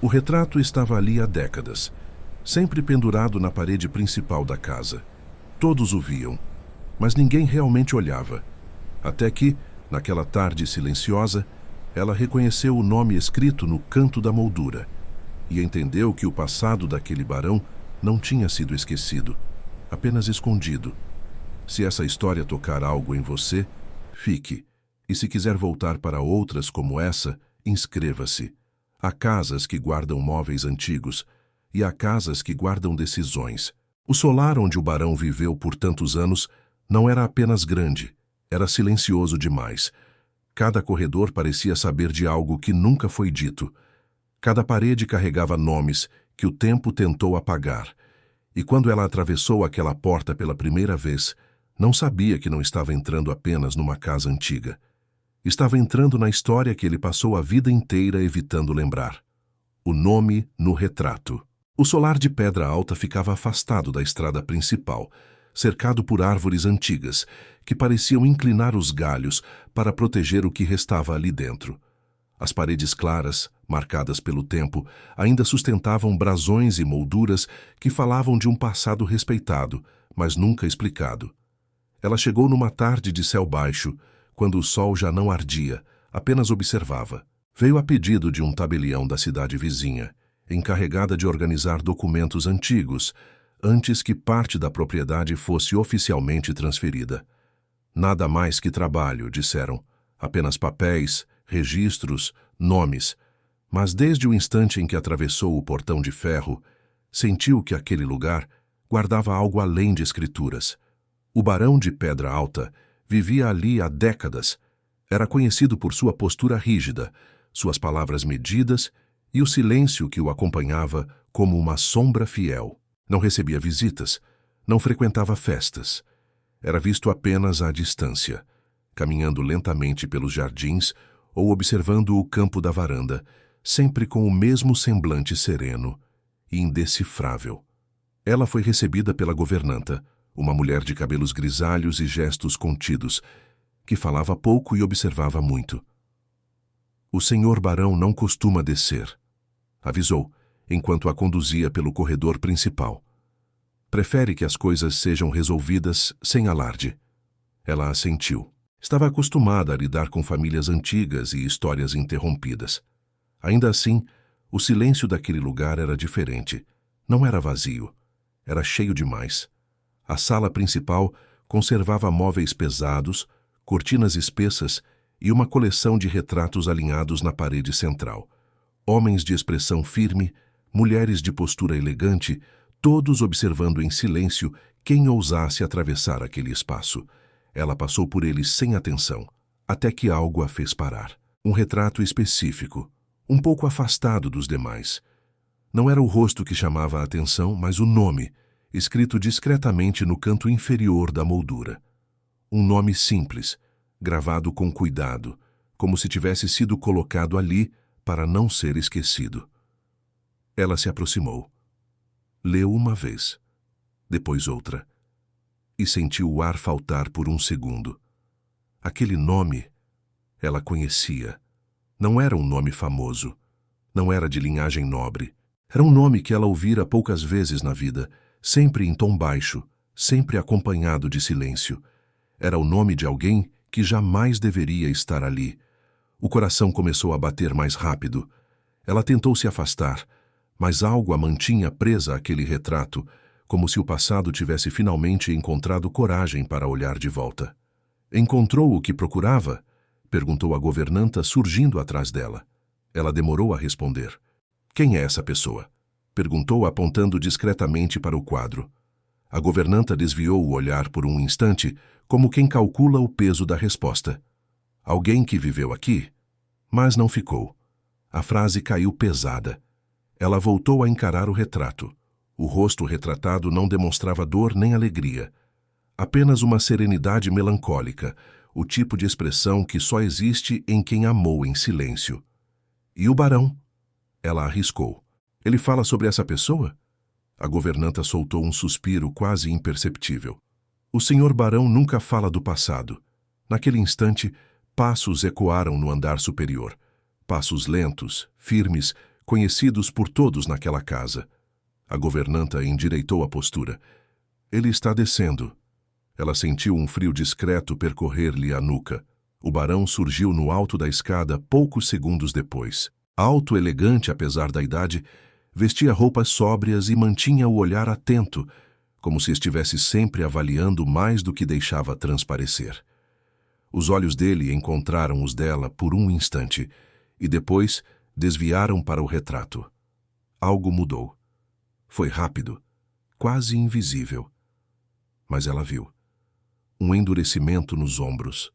O retrato estava ali há décadas, sempre pendurado na parede principal da casa. Todos o viam, mas ninguém realmente olhava. Até que, naquela tarde silenciosa, ela reconheceu o nome escrito no canto da moldura e entendeu que o passado daquele barão não tinha sido esquecido, apenas escondido. Se essa história tocar algo em você, fique. E se quiser voltar para outras como essa, inscreva-se. Há casas que guardam móveis antigos e há casas que guardam decisões. O solar onde o barão viveu por tantos anos não era apenas grande, era silencioso demais. Cada corredor parecia saber de algo que nunca foi dito. Cada parede carregava nomes que o tempo tentou apagar. E quando ela atravessou aquela porta pela primeira vez, não sabia que não estava entrando apenas numa casa antiga. Estava entrando na história que ele passou a vida inteira evitando lembrar. O nome no retrato. O solar de pedra alta ficava afastado da estrada principal, cercado por árvores antigas, que pareciam inclinar os galhos para proteger o que restava ali dentro. As paredes claras, marcadas pelo tempo, ainda sustentavam brasões e molduras que falavam de um passado respeitado, mas nunca explicado. Ela chegou numa tarde de céu baixo, quando o sol já não ardia, apenas observava. Veio a pedido de um tabelião da cidade vizinha, encarregada de organizar documentos antigos, antes que parte da propriedade fosse oficialmente transferida. Nada mais que trabalho, disseram. Apenas papéis, registros, nomes. Mas desde o instante em que atravessou o portão de ferro, sentiu que aquele lugar guardava algo além de escrituras. O barão de Pedra Alta vivia ali há décadas. Era conhecido por sua postura rígida, suas palavras medidas e o silêncio que o acompanhava como uma sombra fiel. Não recebia visitas, não frequentava festas. Era visto apenas à distância, caminhando lentamente pelos jardins ou observando o campo da varanda, sempre com o mesmo semblante sereno e indecifrável. Ela foi recebida pela governanta, uma mulher de cabelos grisalhos e gestos contidos, que falava pouco e observava muito. O senhor barão não costuma descer, avisou, enquanto a conduzia pelo corredor principal. Prefere que as coisas sejam resolvidas sem alarde. Ela assentiu. Estava acostumada a lidar com famílias antigas e histórias interrompidas. Ainda assim, o silêncio daquele lugar era diferente. Não era vazio. Era cheio demais. A sala principal conservava móveis pesados, cortinas espessas e uma coleção de retratos alinhados na parede central. Homens de expressão firme, mulheres de postura elegante, todos observando em silêncio quem ousasse atravessar aquele espaço. Ela passou por eles sem atenção, até que algo a fez parar. Um retrato específico, um pouco afastado dos demais. Não era o rosto que chamava a atenção, mas o nome, escrito discretamente no canto inferior da moldura. Um nome simples, gravado com cuidado, como se tivesse sido colocado ali para não ser esquecido. Ela se aproximou. Leu uma vez, depois outra, e sentiu o ar faltar por um segundo. Aquele nome, ela conhecia. Não era um nome famoso, não era de linhagem nobre. Era um nome que ela ouvira poucas vezes na vida, sempre em tom baixo, sempre acompanhado de silêncio. Era o nome de alguém que jamais deveria estar ali. O coração começou a bater mais rápido. Ela tentou se afastar, mas algo a mantinha presa àquele retrato, como se o passado tivesse finalmente encontrado coragem para olhar de volta. Encontrou o que procurava? Perguntou a governanta, surgindo atrás dela. Ela demorou a responder. Quem é essa pessoa? Perguntou, apontando discretamente para o quadro. A governanta desviou o olhar por um instante, como quem calcula o peso da resposta. Alguém que viveu aqui? Mas não ficou. A frase caiu pesada. Ela voltou a encarar o retrato. O rosto retratado não demonstrava dor nem alegria. Apenas uma serenidade melancólica, o tipo de expressão que só existe em quem amou em silêncio. E o barão? Ela arriscou. Ele fala sobre essa pessoa? A governanta soltou um suspiro quase imperceptível. O senhor barão nunca fala do passado. Naquele instante, passos ecoaram no andar superior. Passos lentos, firmes, conhecidos por todos naquela casa. A governanta endireitou a postura. Ele está descendo. Ela sentiu um frio discreto percorrer-lhe a nuca. O barão surgiu no alto da escada poucos segundos depois. Alto, elegante apesar da idade, vestia roupas sóbrias e mantinha o olhar atento, como se estivesse sempre avaliando mais do que deixava transparecer. Os olhos dele encontraram os dela por um instante e depois desviaram para o retrato. Algo mudou. Foi rápido, quase invisível. Mas ela viu. Um endurecimento nos ombros.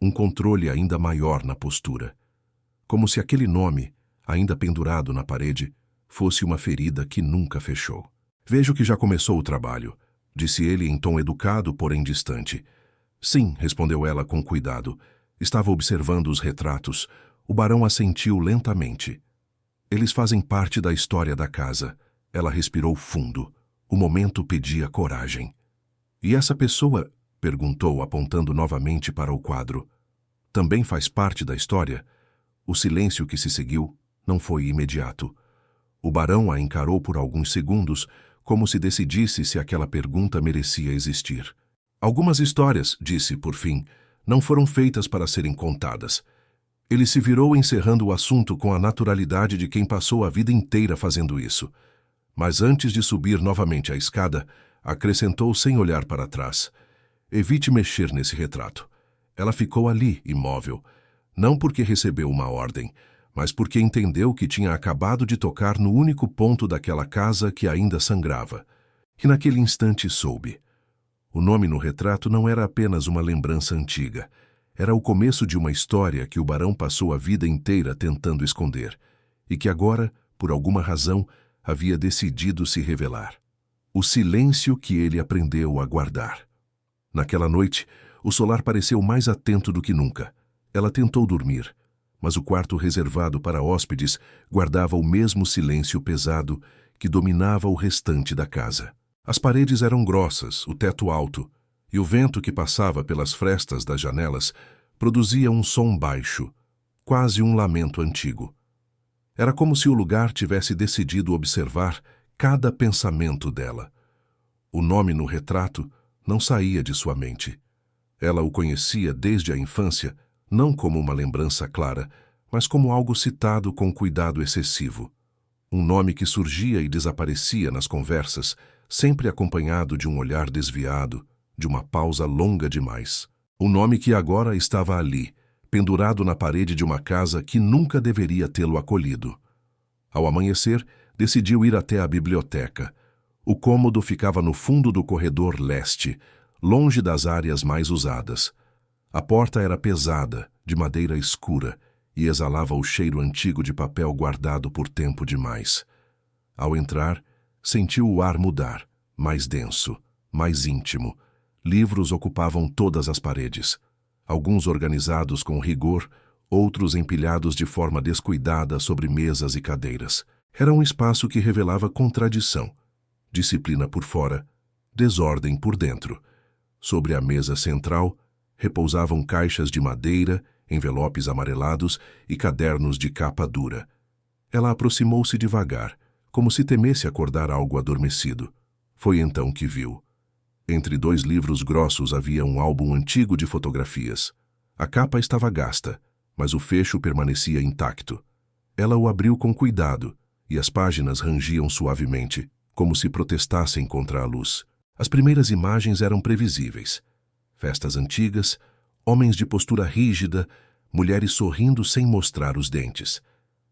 Um controle ainda maior na postura. Como se aquele nome, ainda pendurado na parede, fosse uma ferida que nunca fechou. Vejo que já começou o trabalho, disse ele em tom educado, porém distante. Sim, respondeu ela com cuidado. Estava observando os retratos. O barão assentiu lentamente. Eles fazem parte da história da casa. Ela respirou fundo. O momento pedia coragem. E essa pessoa, perguntou, apontando novamente para o quadro, também faz parte da história? O silêncio que se seguiu não foi imediato. O barão a encarou por alguns segundos, como se decidisse se aquela pergunta merecia existir. Algumas histórias, disse por fim, não foram feitas para serem contadas. Ele se virou encerrando o assunto com a naturalidade de quem passou a vida inteira fazendo isso. Mas antes de subir novamente a escada, acrescentou sem olhar para trás. Evite mexer nesse retrato. Ela ficou ali, imóvel, não porque recebeu uma ordem, mas porque entendeu que tinha acabado de tocar no único ponto daquela casa que ainda sangrava. E naquele instante soube. O nome no retrato não era apenas uma lembrança antiga. Era o começo de uma história que o barão passou a vida inteira tentando esconder, e que agora, por alguma razão, havia decidido se revelar. O silêncio que ele aprendeu a guardar. Naquela noite, o solar pareceu mais atento do que nunca. Ela tentou dormir, mas o quarto reservado para hóspedes guardava o mesmo silêncio pesado que dominava o restante da casa. As paredes eram grossas, o teto alto, e o vento que passava pelas frestas das janelas produzia um som baixo, quase um lamento antigo. Era como se o lugar tivesse decidido observar cada pensamento dela. O nome no retrato não saía de sua mente. Ela o conhecia desde a infância, não como uma lembrança clara, mas como algo citado com cuidado excessivo. Um nome que surgia e desaparecia nas conversas, sempre acompanhado de um olhar desviado, de uma pausa longa demais. Um nome que agora estava ali, pendurado na parede de uma casa que nunca deveria tê-lo acolhido. Ao amanhecer, decidiu ir até a biblioteca. O cômodo ficava no fundo do corredor leste, longe das áreas mais usadas. A porta era pesada, de madeira escura, e exalava o cheiro antigo de papel guardado por tempo demais. Ao entrar, sentiu o ar mudar, mais denso, mais íntimo. Livros ocupavam todas as paredes, alguns organizados com rigor, outros empilhados de forma descuidada sobre mesas e cadeiras. Era um espaço que revelava contradição, disciplina por fora, desordem por dentro. Sobre a mesa central, repousavam caixas de madeira, envelopes amarelados e cadernos de capa dura. Ela aproximou-se devagar, como se temesse acordar algo adormecido. Foi então que viu. Entre dois livros grossos havia um álbum antigo de fotografias. A capa estava gasta, mas o fecho permanecia intacto. Ela o abriu com cuidado, e as páginas rangiam suavemente, como se protestassem contra a luz. As primeiras imagens eram previsíveis. Festas antigas, homens de postura rígida, mulheres sorrindo sem mostrar os dentes.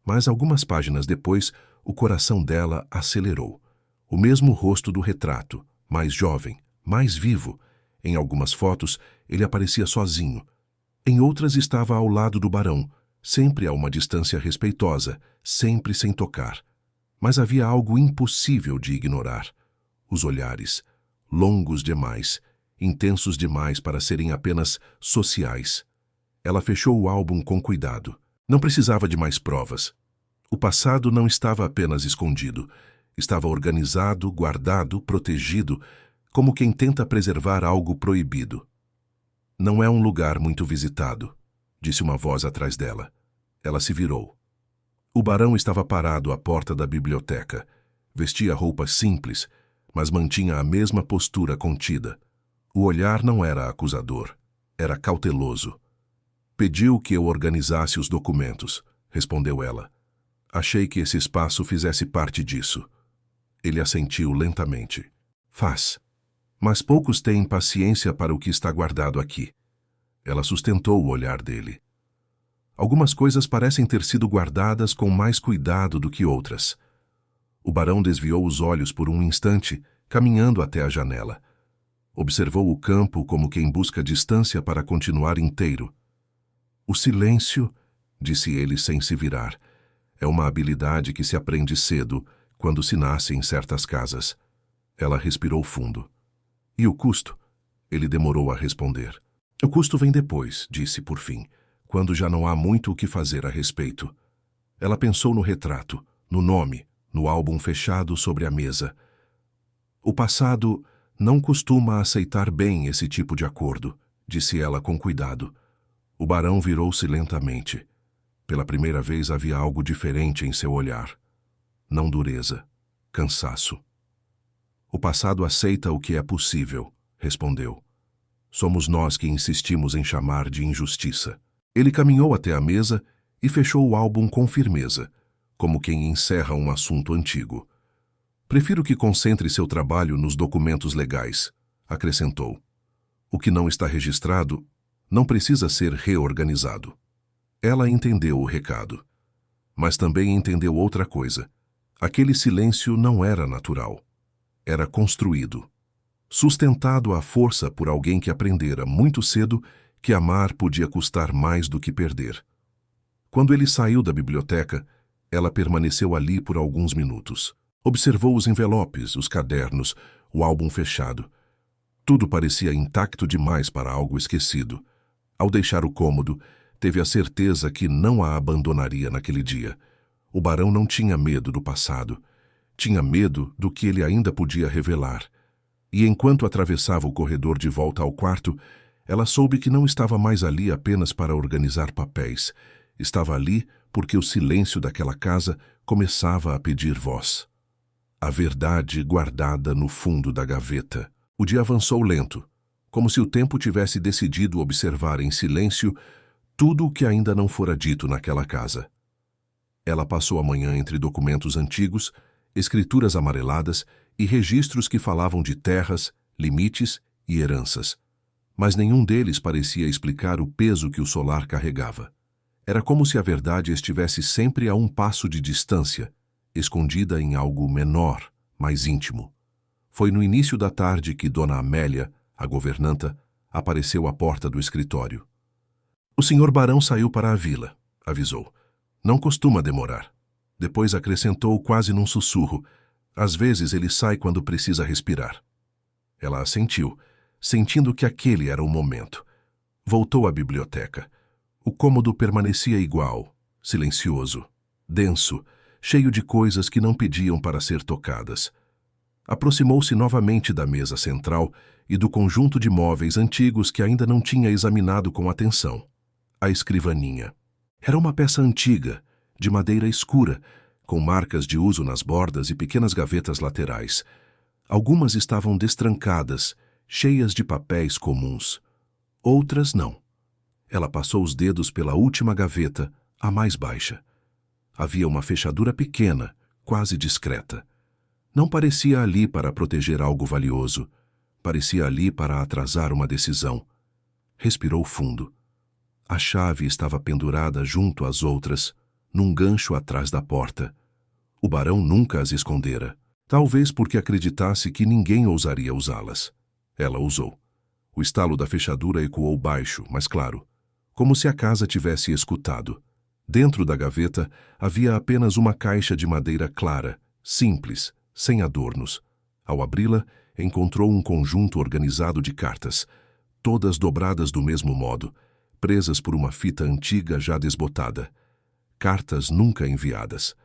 Mas algumas páginas depois, o coração dela acelerou. O mesmo rosto do retrato, mais jovem, mais vivo. Em algumas fotos, ele aparecia sozinho. Em outras estava ao lado do barão, sempre a uma distância respeitosa, sempre sem tocar. Mas havia algo impossível de ignorar. Os olhares, longos demais, intensos demais para serem apenas sociais. Ela fechou o álbum com cuidado. Não precisava de mais provas. O passado não estava apenas escondido. Estava organizado, guardado, protegido, como quem tenta preservar algo proibido. Não é um lugar muito visitado, disse uma voz atrás dela. Ela se virou. O barão estava parado à porta da biblioteca. Vestia roupas simples, mas mantinha a mesma postura contida. O olhar não era acusador, era cauteloso. Pediu que eu organizasse os documentos, respondeu ela. Achei que esse espaço fizesse parte disso. Ele assentiu lentamente. Faz. Mas poucos têm paciência para o que está guardado aqui. Ela sustentou o olhar dele. Algumas coisas parecem ter sido guardadas com mais cuidado do que outras. O barão desviou os olhos por um instante, caminhando até a janela. Observou o campo como quem busca distância para continuar inteiro. O silêncio, disse ele sem se virar, é uma habilidade que se aprende cedo, quando se nasce em certas casas. Ela respirou fundo. E o custo? Ele demorou a responder. O custo vem depois, disse por fim, quando já não há muito o que fazer a respeito. Ela pensou no retrato, no nome, no álbum fechado sobre a mesa. O passado não costuma aceitar bem esse tipo de acordo, disse ela com cuidado. O barão virou-se lentamente. Pela primeira vez havia algo diferente em seu olhar. Não dureza, cansaço. O passado aceita o que é possível, respondeu. Somos nós que insistimos em chamar de injustiça. Ele caminhou até a mesa e fechou o álbum com firmeza, como quem encerra um assunto antigo. Prefiro que concentre seu trabalho nos documentos legais, acrescentou. O que não está registrado não precisa ser reorganizado. Ela entendeu o recado. Mas também entendeu outra coisa. Aquele silêncio não era natural. Era construído. Sustentado à força por alguém que aprendera muito cedo que amar podia custar mais do que perder. Quando ele saiu da biblioteca, ela permaneceu ali por alguns minutos. Observou os envelopes, os cadernos, o álbum fechado. Tudo parecia intacto demais para algo esquecido. Ao deixar o cômodo, teve a certeza que não a abandonaria naquele dia. O barão não tinha medo do passado. Tinha medo do que ele ainda podia revelar. E enquanto atravessava o corredor de volta ao quarto, ela soube que não estava mais ali apenas para organizar papéis. Estava ali porque o silêncio daquela casa começava a pedir voz. A verdade guardada no fundo da gaveta. O dia avançou lento, como se o tempo tivesse decidido observar em silêncio tudo o que ainda não fora dito naquela casa. Ela passou a manhã entre documentos antigos, escrituras amareladas e registros que falavam de terras, limites e heranças. Mas nenhum deles parecia explicar o peso que o solar carregava. Era como se a verdade estivesse sempre a um passo de distância, escondida em algo menor, mais íntimo. Foi no início da tarde que Dona Amélia, a governanta, apareceu à porta do escritório. O senhor barão saiu para a vila, avisou. Não costuma demorar. Depois acrescentou quase num sussurro. Às vezes ele sai quando precisa respirar. Ela assentiu, sentindo que aquele era o momento. Voltou à biblioteca. O cômodo permanecia igual, silencioso, denso, cheio de coisas que não pediam para ser tocadas. Aproximou-se novamente da mesa central e do conjunto de móveis antigos que ainda não tinha examinado com atenção. A escrivaninha. Era uma peça antiga, de madeira escura, com marcas de uso nas bordas e pequenas gavetas laterais. Algumas estavam destrancadas, cheias de papéis comuns. Outras não. Ela passou os dedos pela última gaveta, a mais baixa. Havia uma fechadura pequena, quase discreta. Não parecia ali para proteger algo valioso. Parecia ali para atrasar uma decisão. Respirou fundo. A chave estava pendurada junto às outras, num gancho atrás da porta. O barão nunca as escondera, talvez porque acreditasse que ninguém ousaria usá-las. Ela usou. O estalo da fechadura ecoou baixo, mas claro, como se a casa tivesse escutado. Dentro da gaveta havia apenas uma caixa de madeira clara, simples, sem adornos. Ao abri-la, encontrou um conjunto organizado de cartas, todas dobradas do mesmo modo, presas por uma fita antiga já desbotada. Cartas nunca enviadas.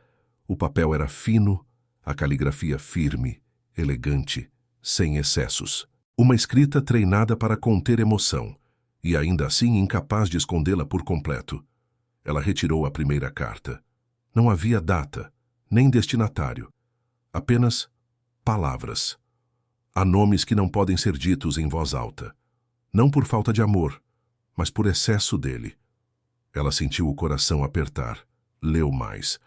O papel era fino, a caligrafia firme, elegante, sem excessos. Uma escrita treinada para conter emoção, e ainda assim incapaz de escondê-la por completo. Ela retirou a primeira carta. Não havia data, nem destinatário. Apenas palavras. Há nomes que não podem ser ditos em voz alta. Não por falta de amor, mas por excesso dele. Ela sentiu o coração apertar. Leu mais.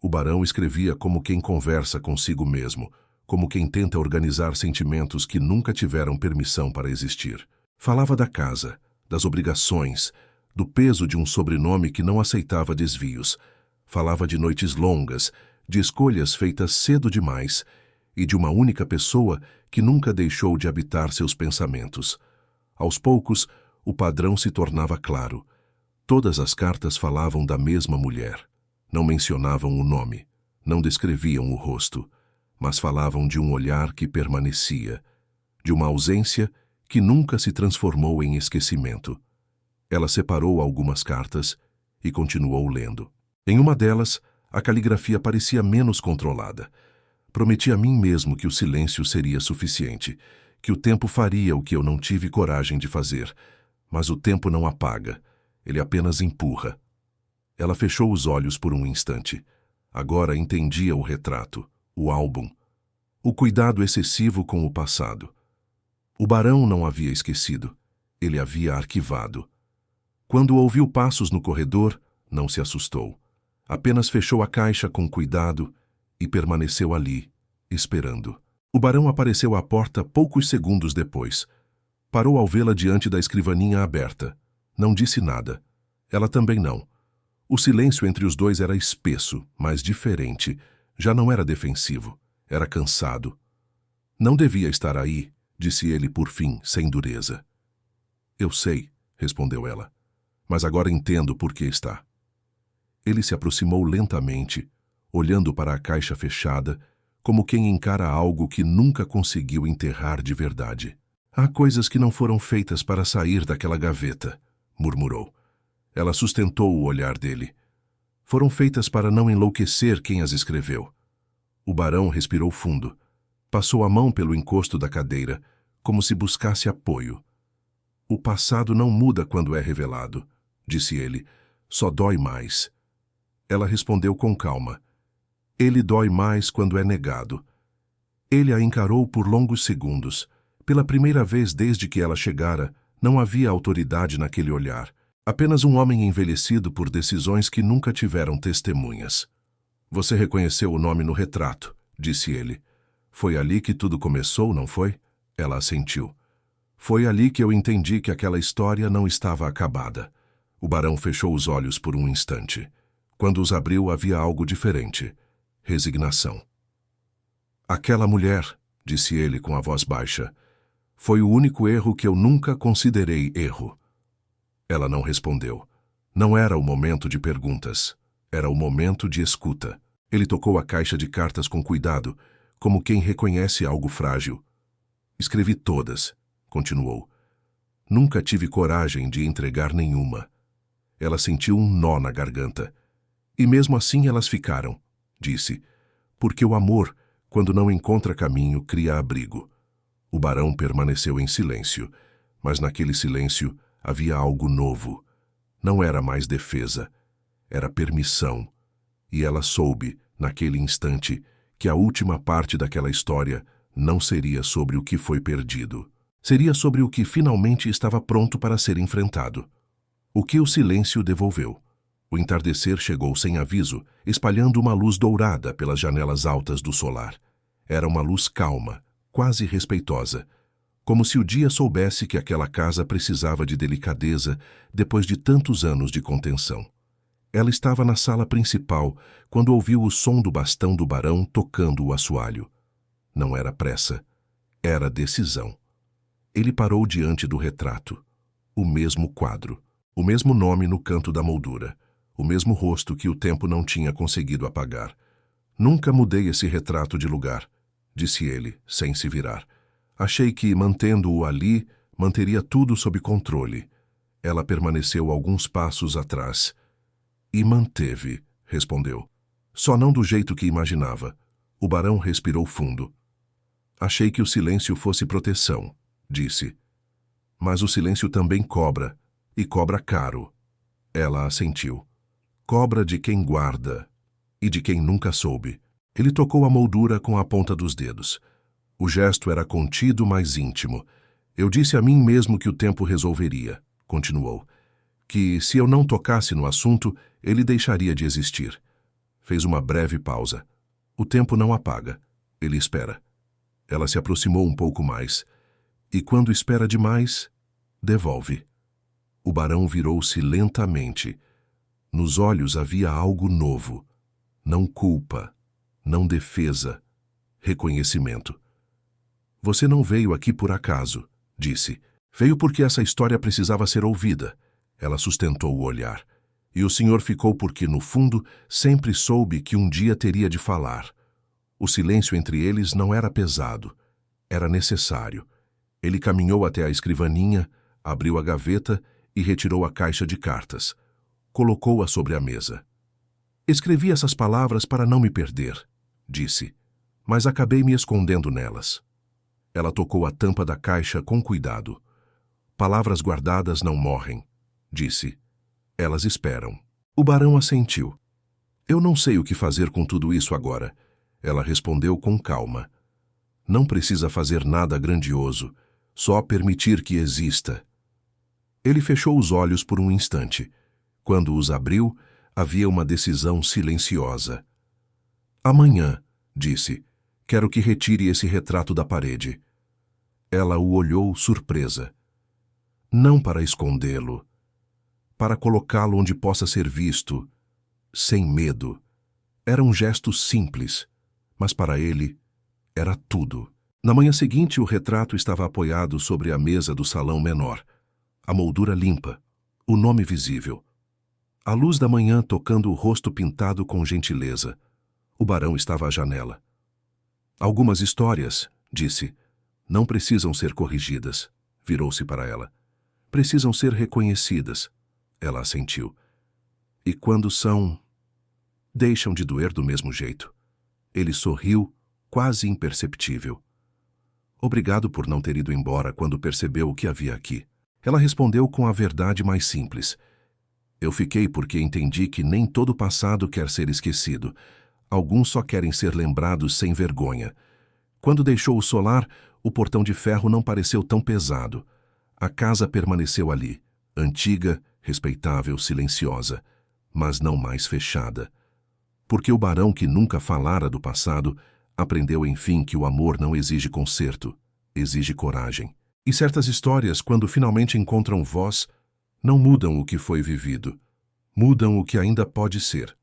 O barão escrevia como quem conversa consigo mesmo, como quem tenta organizar sentimentos que nunca tiveram permissão para existir. Falava da casa, das obrigações, do peso de um sobrenome que não aceitava desvios. Falava de noites longas, de escolhas feitas cedo demais e de uma única pessoa que nunca deixou de habitar seus pensamentos. Aos poucos, o padrão se tornava claro. Todas as cartas falavam da mesma mulher. Não mencionavam o nome, não descreviam o rosto, mas falavam de um olhar que permanecia, de uma ausência que nunca se transformou em esquecimento. Ela separou algumas cartas e continuou lendo. Em uma delas, a caligrafia parecia menos controlada. Prometi a mim mesmo que o silêncio seria suficiente, que o tempo faria o que eu não tive coragem de fazer. Mas o tempo não apaga, ele apenas empurra. Ela fechou os olhos por um instante. Agora entendia o retrato, o álbum, o cuidado excessivo com o passado. O barão não havia esquecido, ele havia arquivado. Quando ouviu passos no corredor, não se assustou. Apenas fechou a caixa com cuidado e permaneceu ali, esperando. O barão apareceu à porta poucos segundos depois. Parou ao vê-la diante da escrivaninha aberta. Não disse nada. Ela também não. O silêncio entre os dois era espesso, mas diferente. Já não era defensivo. Era cansado. Não devia estar aí, disse ele por fim, sem dureza. Eu sei, respondeu ela. Mas agora entendo por que está. Ele se aproximou lentamente, olhando para a caixa fechada, como quem encara algo que nunca conseguiu enterrar de verdade. Há coisas que não foram feitas para sair daquela gaveta, murmurou. Ela sustentou o olhar dele. Foram feitas para não enlouquecer quem as escreveu. O barão respirou fundo. Passou a mão pelo encosto da cadeira, como se buscasse apoio. O passado não muda quando é revelado, disse ele. Só dói mais. Ela respondeu com calma. Ele dói mais quando é negado. Ele a encarou por longos segundos. Pela primeira vez desde que ela chegara, não havia autoridade naquele olhar. Apenas um homem envelhecido por decisões que nunca tiveram testemunhas. Você reconheceu o nome no retrato, disse ele. Foi ali que tudo começou, não foi? Ela assentiu. Foi ali que eu entendi que aquela história não estava acabada. O barão fechou os olhos por um instante. Quando os abriu, havia algo diferente. Resignação. Aquela mulher, disse ele com a voz baixa, foi o único erro que eu nunca considerei erro. Ela não respondeu. Não era o momento de perguntas. Era o momento de escuta. Ele tocou a caixa de cartas com cuidado, como quem reconhece algo frágil. Escrevi todas, continuou. Nunca tive coragem de entregar nenhuma. Ela sentiu um nó na garganta. E mesmo assim elas ficaram, disse, porque o amor, quando não encontra caminho, cria abrigo. O barão permaneceu em silêncio, mas naquele silêncio havia algo novo. Não era mais defesa, era permissão. E ela soube, naquele instante, que a última parte daquela história não seria sobre o que foi perdido. Seria sobre o que finalmente estava pronto para ser enfrentado. O que o silêncio devolveu. O entardecer chegou sem aviso, espalhando uma luz dourada pelas janelas altas do solar. Era uma luz calma, quase respeitosa, como se o dia soubesse que aquela casa precisava de delicadeza depois de tantos anos de contenção. Ela estava na sala principal quando ouviu o som do bastão do barão tocando o assoalho. Não era pressa, era decisão. Ele parou diante do retrato. O mesmo quadro, o mesmo nome no canto da moldura, o mesmo rosto que o tempo não tinha conseguido apagar. Nunca mudei esse retrato de lugar, disse ele, sem se virar. Achei que, mantendo-o ali, manteria tudo sob controle. Ela permaneceu alguns passos atrás. E manteve, respondeu. Só não do jeito que imaginava. O barão respirou fundo. Achei que o silêncio fosse proteção, disse. Mas o silêncio também cobra, e cobra caro. Ela assentiu. Cobra de quem guarda. e de quem nunca soube. Ele tocou a moldura com a ponta dos dedos. O gesto era contido, mas íntimo. Eu disse a mim mesmo que o tempo resolveria, continuou. Que, se eu não tocasse no assunto, ele deixaria de existir. Fez uma breve pausa. O tempo não apaga. Ele espera. Ela se aproximou um pouco mais. E quando espera demais, devolve. O barão virou-se lentamente. Nos olhos havia algo novo. Não culpa, não defesa, reconhecimento. Você não veio aqui por acaso, disse. Veio porque essa história precisava ser ouvida. Ela sustentou o olhar. E o senhor ficou porque, no fundo, sempre soube que um dia teria de falar. O silêncio entre eles não era pesado. Era necessário. Ele caminhou até a escrivaninha, abriu a gaveta e retirou a caixa de cartas. Colocou-a sobre a mesa. Escrevi essas palavras para não me perder, disse, mas acabei me escondendo nelas. Ela tocou a tampa da caixa com cuidado. Palavras guardadas não morrem, disse. Elas esperam. O barão assentiu. Eu não sei o que fazer com tudo isso agora. Ela respondeu com calma. Não precisa fazer nada grandioso, só permitir que exista. Ele fechou os olhos por um instante. Quando os abriu, havia uma decisão silenciosa. Amanhã, disse, quero que retire esse retrato da parede. Ela o olhou surpresa. Não para escondê-lo, para colocá-lo onde possa ser visto, sem medo. Era um gesto simples, mas para ele era tudo. Na manhã seguinte, o retrato estava apoiado sobre a mesa do salão menor. A moldura limpa, o nome visível. A luz da manhã tocando o rosto pintado com gentileza. O barão estava à janela. Algumas histórias, disse, não precisam ser corrigidas. Virou-se para ela. Precisam ser reconhecidas. Ela assentiu. E quando são, deixam de doer do mesmo jeito. Ele sorriu, quase imperceptível. Obrigado por não ter ido embora quando percebeu o que havia aqui. Ela respondeu com a verdade mais simples. Eu fiquei porque entendi que nem todo passado quer ser esquecido. Alguns só querem ser lembrados sem vergonha. Quando deixou o solar, o portão de ferro não pareceu tão pesado. A casa permaneceu ali, antiga, respeitável, silenciosa, mas não mais fechada. Porque o barão, que nunca falara do passado, aprendeu enfim que o amor não exige conserto, exige coragem. E certas histórias, quando finalmente encontram voz, não mudam o que foi vivido, mudam o que ainda pode ser.